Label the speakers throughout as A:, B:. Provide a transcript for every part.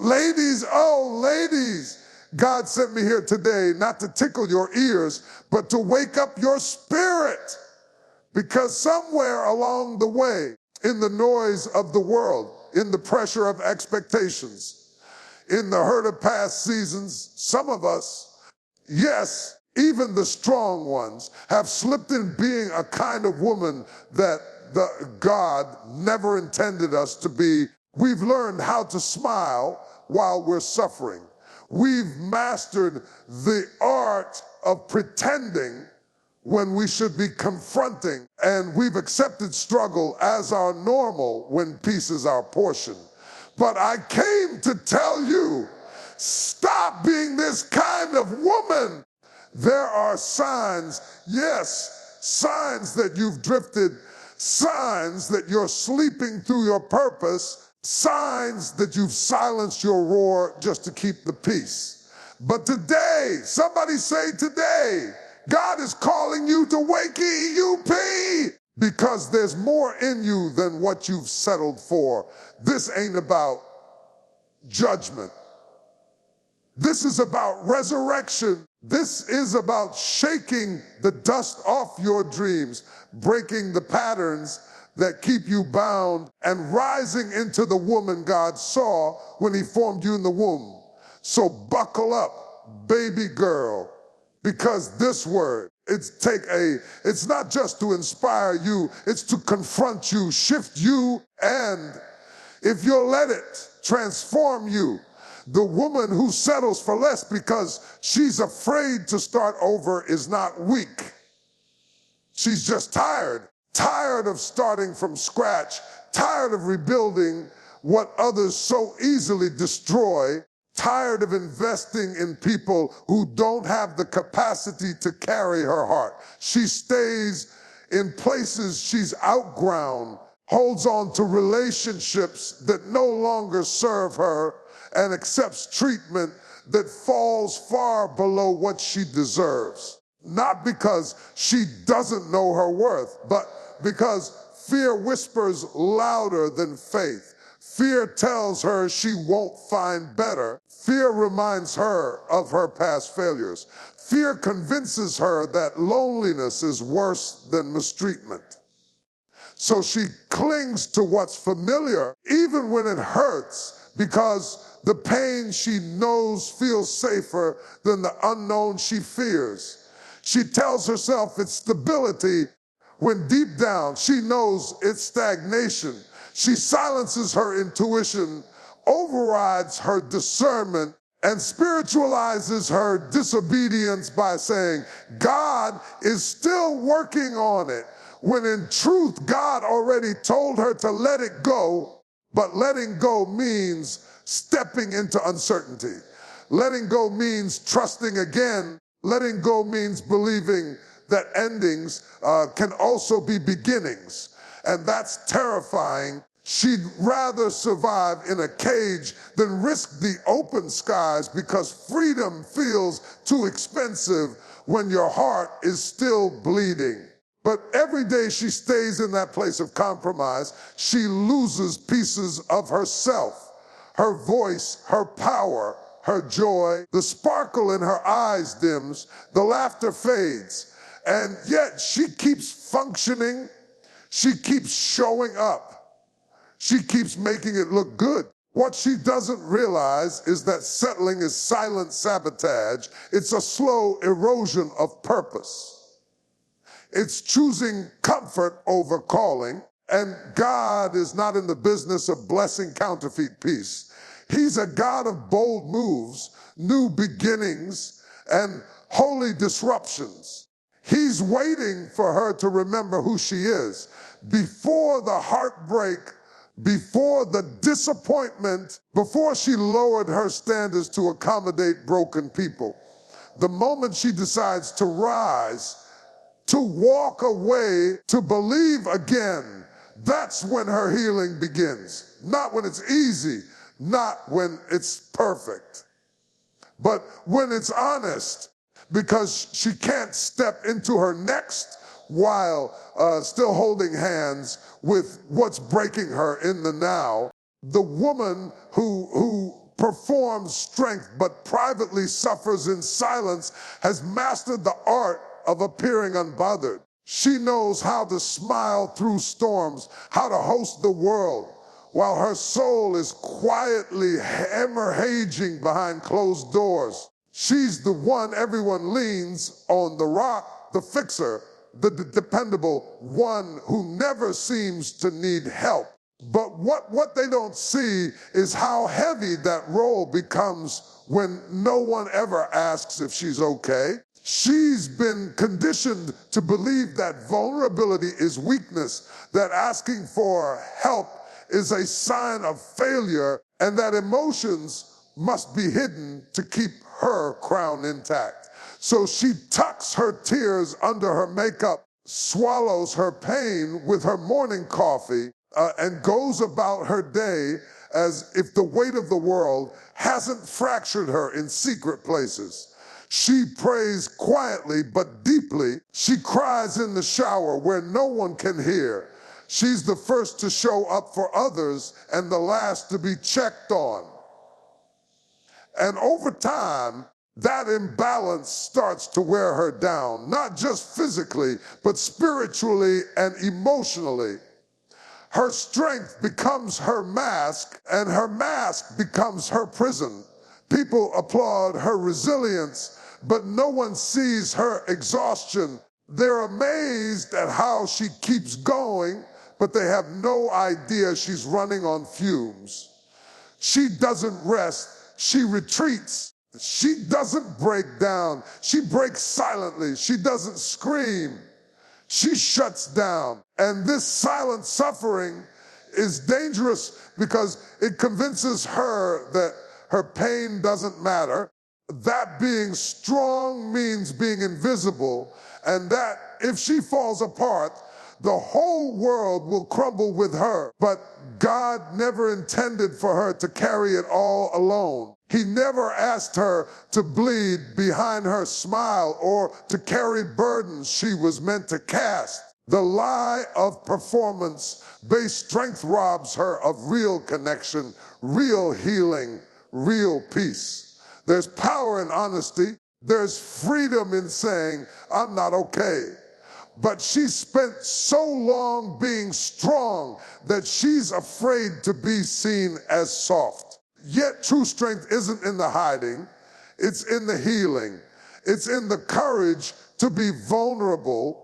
A: ladies, oh ladies, God sent me here today not to tickle your ears, but to wake up your spirit. Because somewhere along the way, in the noise of the world, in the pressure of expectations, in the hurt of past seasons, some of us, yes, even the strong ones, have slipped in being a kind of woman that God never intended us to be. We've learned how to smile while we're suffering. We've mastered the art of pretending when we should be confronting, and we've accepted struggle as our normal when peace is our portion. But I came to tell you, stop being this kind of woman. There are signs, yes, signs that you've drifted, signs that you're sleeping through your purpose, signs that you've silenced your roar just to keep the peace. But today, somebody say today, God is calling you to wake-up, because there's more in you than what you've settled for. This ain't about judgment. This is about resurrection. This is about shaking the dust off your dreams, breaking the patterns that keep you bound, and rising into the woman God saw when he formed you in the womb. So buckle up, baby girl, because this word, it's not just to inspire you, it's to confront you, shift you, and if you'll let it, transform you. The woman who settles for less because she's afraid to start over is not weak. She's just tired of starting from scratch, tired of rebuilding what others so easily destroy, tired of investing in people who don't have the capacity to carry her heart. She stays in places she's outgrown, holds on to relationships that no longer serve her, and accepts treatment that falls far below what she deserves. Not because she doesn't know her worth, but because fear whispers louder than faith. Fear tells her she won't find better. Fear reminds her of her past failures. Fear convinces her that loneliness is worse than mistreatment. So she clings to what's familiar, even when it hurts, because the pain she knows feels safer than the unknown she fears. She tells herself it's stability when deep down she knows it's stagnation. She silences her intuition, overrides her discernment, and spiritualizes her disobedience by saying, God is still working on it, when in truth, God already told her to let it go, but letting go means stepping into uncertainty. Letting go means trusting again. Letting go means believing that endings can also be beginnings. And that's terrifying. She'd rather survive in a cage than risk the open skies, because freedom feels too expensive when your heart is still bleeding. But every day she stays in that place of compromise, she loses pieces of herself, her voice, her power, her joy. The sparkle in her eyes dims, the laughter fades, and yet she keeps functioning, she keeps showing up, she keeps making it look good. What she doesn't realize is that settling is silent sabotage. It's a slow erosion of purpose. It's choosing comfort over calling, and God is not in the business of blessing counterfeit peace. He's a God of bold moves, new beginnings, and holy disruptions. He's waiting for her to remember who she is. Before the heartbreak, before the disappointment, before she lowered her standards to accommodate broken people, the moment she decides to rise, to walk away, to believe again, that's when her healing begins. Not when it's easy, not when it's perfect, but when it's honest, because she can't step into her next while still holding hands with what's breaking her in the now. The woman who performs strength but privately suffers in silence, has mastered the art of appearing unbothered. She knows how to smile through storms, how to host the world, while her soul is quietly hemorrhaging behind closed doors. She's the one everyone leans on, the rock, the fixer, the dependable one who never seems to need help. But what they don't see is how heavy that role becomes when no one ever asks if she's okay. She's been conditioned to believe that vulnerability is weakness, that asking for help is a sign of failure, and that emotions must be hidden to keep her crown intact. So she tucks her tears under her makeup, swallows her pain with her morning coffee, and goes about her day as if the weight of the world hasn't fractured her in secret places. She prays quietly but deeply. She cries in the shower where no one can hear. She's the first to show up for others and the last to be checked on. And over time, that imbalance starts to wear her down, not just physically, but spiritually and emotionally. Her strength becomes her mask, and her mask becomes her prison. People applaud her resilience, but no one sees her exhaustion. They're amazed at how she keeps going, but they have no idea she's running on fumes. She doesn't rest, she retreats. She doesn't break down, she breaks silently. She doesn't scream, she shuts down. And this silent suffering is dangerous because it convinces her that her pain doesn't matter, that being strong means being invisible, and that if she falls apart, the whole world will crumble with her. But God never intended for her to carry it all alone. He never asked her to bleed behind her smile or to carry burdens she was meant to cast. The lie of performance-based strength robs her of real connection, real healing, real peace. There's power in honesty. There's freedom in saying, I'm not okay. But she spent so long being strong that she's afraid to be seen as soft. Yet true strength isn't in the hiding, it's in the healing. It's in the courage to be vulnerable,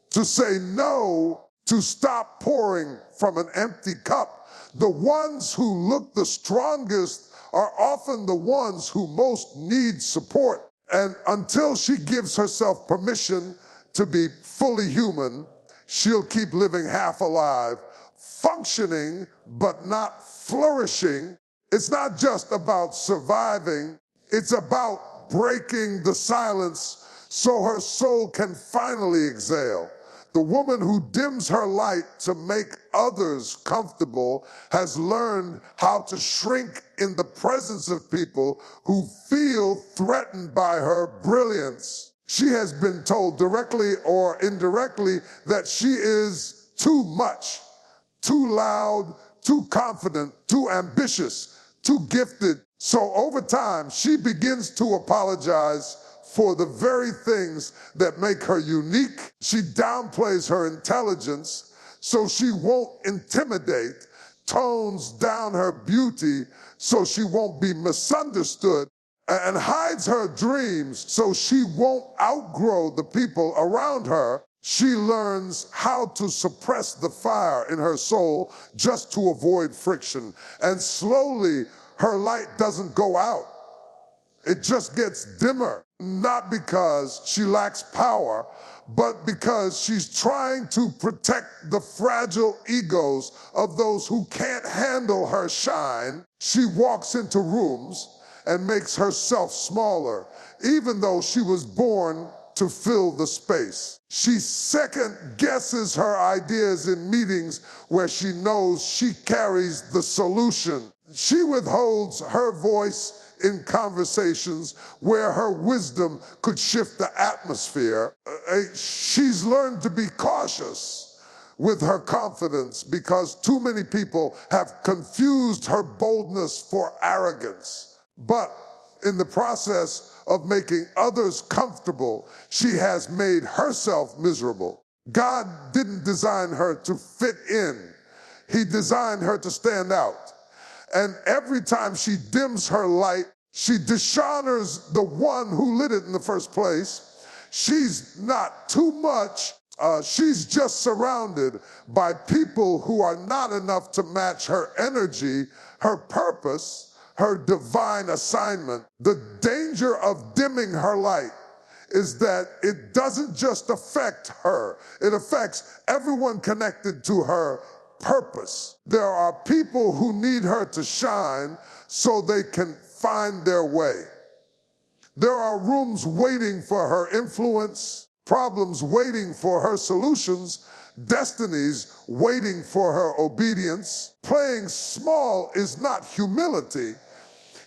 A: to say no, to stop pouring from an empty cup. The ones who look the strongest are often the ones who most need support. And until she gives herself permission to be fully human, she'll keep living half alive, functioning but not flourishing. It's not just about surviving, it's about breaking the silence so her soul can finally exhale. The woman who dims her light to make others comfortable has learned how to shrink in the presence of people who feel threatened by her brilliance. She has been told directly or indirectly that she is too much, too loud, too confident, too ambitious, too gifted. So over time, she begins to apologize for the very things that make her unique. She downplays her intelligence so she won't intimidate, tones down her beauty so she won't be misunderstood, and hides her dreams so she won't outgrow the people around her. She learns how to suppress the fire in her soul just to avoid friction. And slowly, her light doesn't go out. It just gets dimmer, not because she lacks power, but because she's trying to protect the fragile egos of those who can't handle her shine. She walks into rooms and makes herself smaller, even though she was born to fill the space. She second guesses her ideas in meetings where she knows she carries the solution. She withholds her voice in conversations where her wisdom could shift the atmosphere. She's learned to be cautious with her confidence because too many people have confused her boldness for arrogance. But in the process of making others comfortable, she has made herself miserable. God didn't design her to fit in. He designed her to stand out. And every time she dims her light, she dishonors the one who lit it in the first place. She's not too much. She's just surrounded by people who are not enough to match her energy, her purpose, her divine assignment. The danger of dimming her light is that it doesn't just affect her, it affects everyone connected to her purpose. There are people who need her to shine so they can find their way. There are rooms waiting for her influence, problems waiting for her solutions, destinies waiting for her obedience. Playing small is not humility.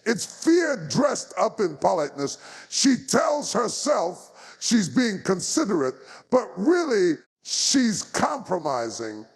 A: It's fear dressed up in politeness. She tells herself she's being considerate, but really she's compromising.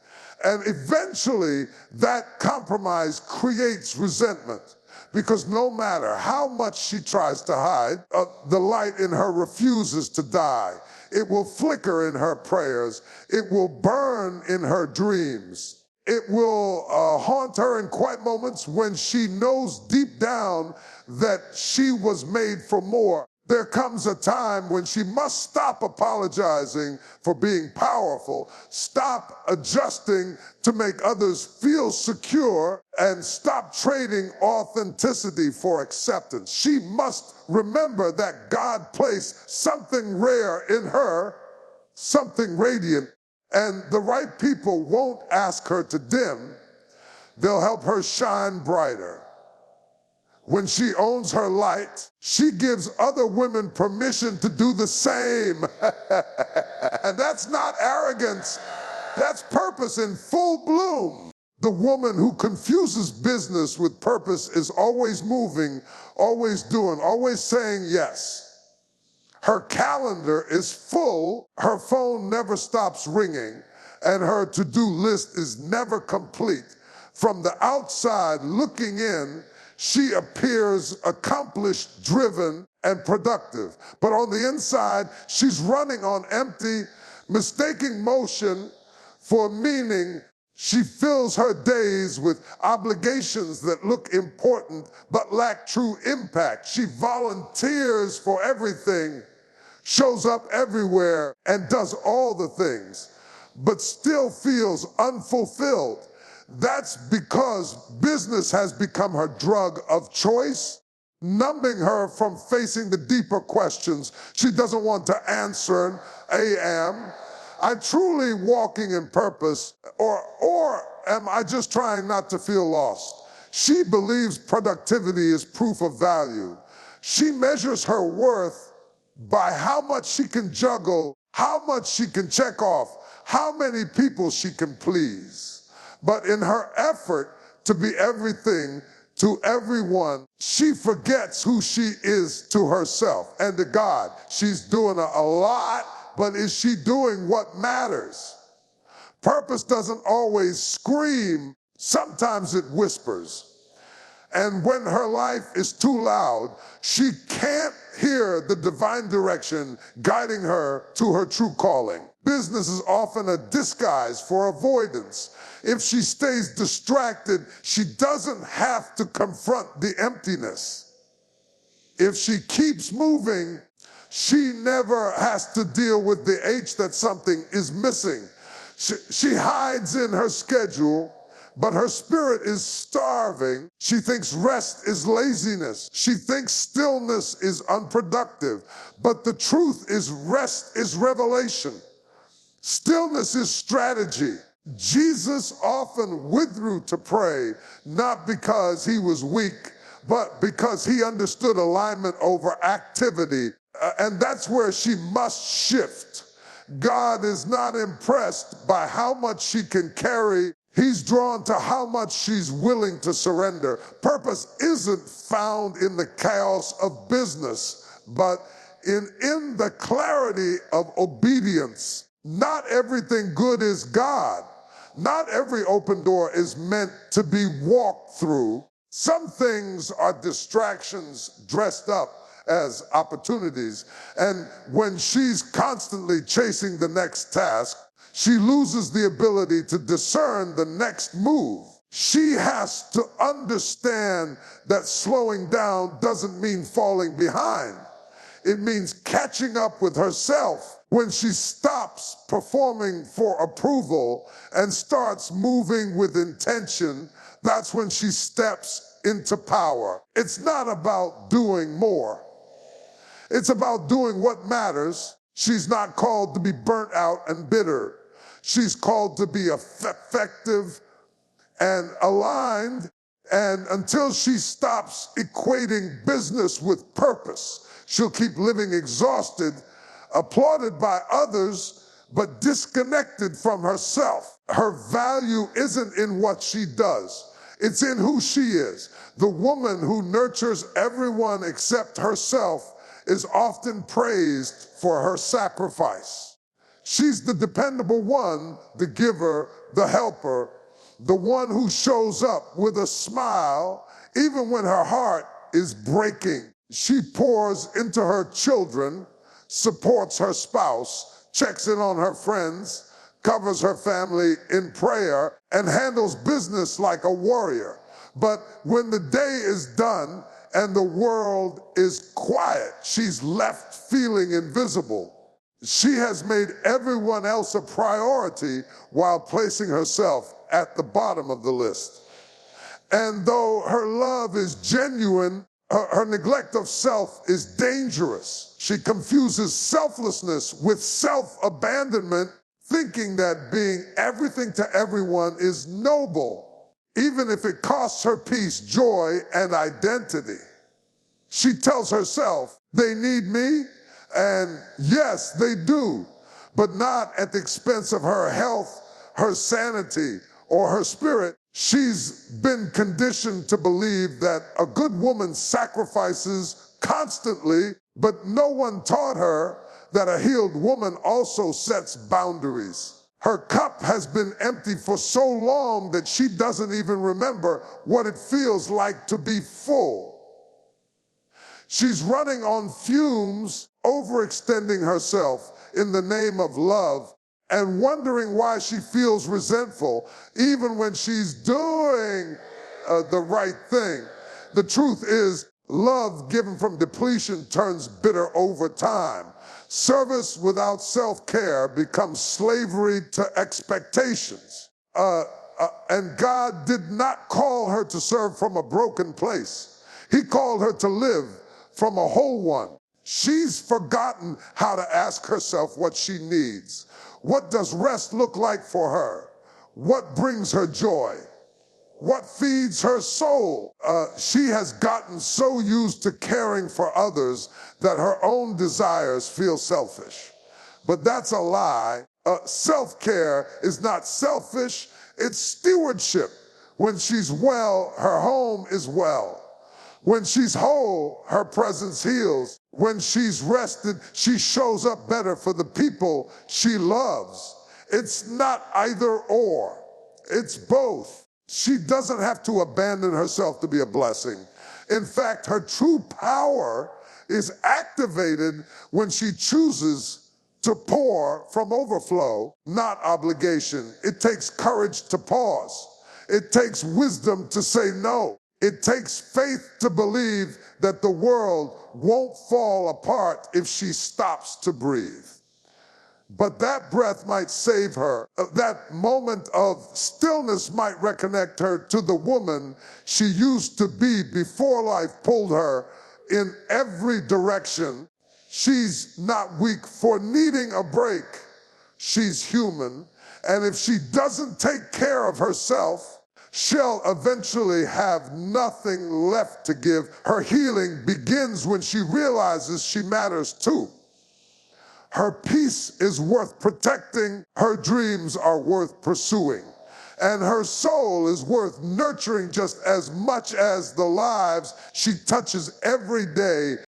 A: And eventually that compromise creates resentment, because no matter how much she tries to hide, the light in her refuses to die. It will flicker in her prayers. It will burn in her dreams. It will haunt her in quiet moments when she knows deep down that she was made for more. There comes a time when she must stop apologizing for being powerful, stop adjusting to make others feel secure, and stop trading authenticity for acceptance. She must remember that God placed something rare in her, something radiant, and the right people won't ask her to dim. They'll help her shine brighter. When she owns her light, she gives other women permission to do the same. And that's not arrogance, that's purpose in full bloom. The woman who confuses business with purpose is always moving, always doing, always saying yes. Her calendar is full, her phone never stops ringing, and her to-do list is never complete. From the outside looking in, she appears accomplished, driven, and productive. But on the inside, she's running on empty, mistaking motion for meaning. She fills her days with obligations that look important but lack true impact. She volunteers for everything, shows up everywhere, and does all the things, but still feels unfulfilled. That's because business has become her drug of choice, numbing her from facing the deeper questions she doesn't want to answer. Am I truly walking in purpose, or am I just trying not to feel lost? She believes productivity is proof of value. She measures her worth by how much she can juggle, how much she can check off, how many people she can please. But in her effort to be everything to everyone, she forgets who she is to herself and to God. She's doing a lot, but is she doing what matters? Purpose doesn't always scream. Sometimes it whispers. And when her life is too loud, she can't hear the divine direction guiding her to her true calling. Business is often a disguise for avoidance. If she stays distracted, she doesn't have to confront the emptiness. If she keeps moving, she never has to deal with the H that something is missing. She hides in her schedule, but her spirit is starving. She thinks rest is laziness. She thinks stillness is unproductive. But the truth is, rest is revelation. Stillness is strategy. Jesus often withdrew to pray, not because he was weak, but because he understood alignment over activity. And that's where she must shift. God is not impressed by how much she can carry. He's drawn to how much she's willing to surrender. Purpose isn't found in the chaos of business, but in the clarity of obedience. Not everything good is God. Not every open door is meant to be walked through. Some things are distractions dressed up as opportunities. And when she's constantly chasing the next task, she loses the ability to discern the next move. She has to understand that slowing down doesn't mean falling behind. It means catching up with herself. When she stops performing for approval and starts moving with intention, that's when she steps into power. It's not about doing more. It's about doing what matters. She's not called to be burnt out and bitter. She's called to be effective and aligned. And until she stops equating business with purpose, she'll keep living exhausted, applauded by others, but disconnected from herself. Her value isn't in what she does. It's in who she is. The woman who nurtures everyone except herself is often praised for her sacrifice. She's the dependable one, the giver, the helper, the one who shows up with a smile even when her heart is breaking. She pours into her children, supports her spouse, checks in on her friends, covers her family in prayer, and handles business like a warrior. But when the day is done and the world is quiet, she's left feeling invisible. She has made everyone else a priority while placing herself at the bottom of the list. And though her love is genuine, her neglect of self is dangerous. She confuses selflessness with self-abandonment, thinking that being everything to everyone is noble, even if it costs her peace, joy, and identity. She tells herself, they need me, and yes, they do, but not at the expense of her health, her sanity, or her spirit. She's been conditioned to believe that a good woman sacrifices constantly, but no one taught her that a healed woman also sets boundaries. Her cup has been empty for so long that she doesn't even remember what it feels like to be full. She's running on fumes, overextending herself in the name of love, and wondering why she feels resentful, even when she's doing the right thing. The truth is, love given from depletion turns bitter over time. Service without self-care becomes slavery to expectations. And God did not call her to serve from a broken place. He called her to live from a whole one. She's forgotten how to ask herself what she needs. What does rest look like for her? What brings her joy? What feeds her soul? She has gotten so used to caring for others that her own desires feel selfish. But that's a lie. Self-care is not selfish, it's stewardship. When she's well, her home is well. When she's whole, her presence heals. When she's rested, she shows up better for the people she loves. It's not either or, it's both. She doesn't have to abandon herself to be a blessing. In fact, her true power is activated when she chooses to pour from overflow, not obligation. It takes courage to pause. It takes wisdom to say no. It takes faith to believe that the world won't fall apart if she stops to breathe. But that breath might save her. That moment of stillness might reconnect her to the woman she used to be before life pulled her in every direction. She's not weak for needing a break. She's human. And if she doesn't take care of herself, she'll eventually have nothing left to give. Her healing begins when she realizes she matters too. Her peace is worth protecting, her dreams are worth pursuing, and her soul is worth nurturing just as much as the lives she touches every day